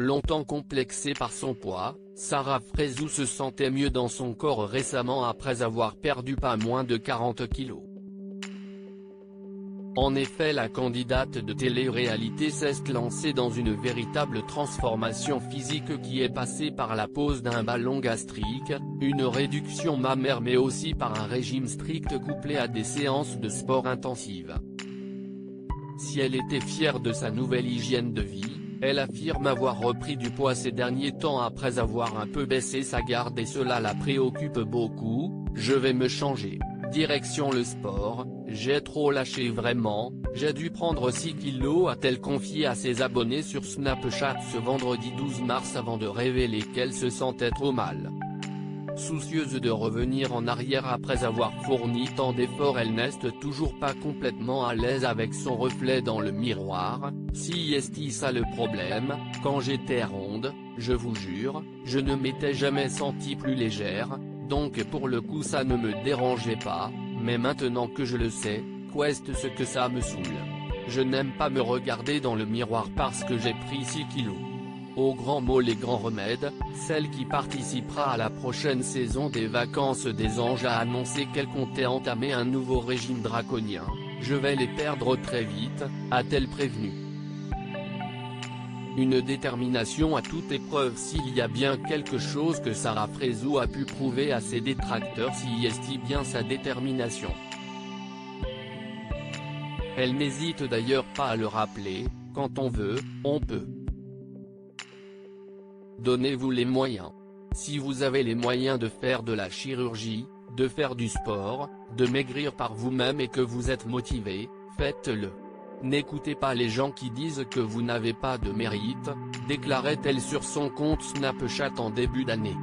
Longtemps complexée par son poids, Sarah Frézou se sentait mieux dans son corps récemment après avoir perdu pas moins de 40 kilos. En effet, la candidate de télé-réalité s'est lancée dans une véritable transformation physique qui est passée par la pose d'un ballon gastrique, une réduction mammaire mais aussi par un régime strict couplé à des séances de sport intensives. Si elle était fière de sa nouvelle hygiène de vie, elle affirme avoir repris du poids ces derniers temps après avoir un peu baissé sa garde et cela la préoccupe beaucoup. « Je vais me changer. Direction le sport, j'ai trop lâché vraiment, j'ai dû prendre 6 kilos » a-t-elle confié à ses abonnés sur Snapchat ce vendredi 12 mars avant de révéler qu'elle se sentait trop mal. Soucieuse de revenir en arrière après avoir fourni tant d'efforts, elle n'est toujours pas complètement à l'aise avec son reflet dans le miroir. « Si est ça le problème, quand j'étais ronde, je vous jure, je ne m'étais jamais sentie plus légère, donc pour le coup ça ne me dérangeait pas, mais maintenant que je le sais, qu'est-ce ce que ça me saoule. Je n'aime pas me regarder dans le miroir parce que j'ai pris 6 kilos. » Aux grands mots les grands remèdes, celle qui participera à la prochaine saison des Vacances des Anges a annoncé qu'elle comptait entamer un nouveau régime draconien. « Je vais les perdre très vite », a-t-elle prévenu. Une détermination à toute épreuve. S'il y a bien quelque chose que Sarah Frézou a pu prouver à ses détracteurs, si est bien sa détermination. Elle n'hésite d'ailleurs pas à le rappeler, quand on veut, on peut. Donnez-vous les moyens. Si vous avez les moyens de faire de la chirurgie, de faire du sport, de maigrir par vous-même et que vous êtes motivé, faites-le. N'écoutez pas les gens qui disent que vous n'avez pas de mérite, déclarait-elle sur son compte Snapchat en début d'année.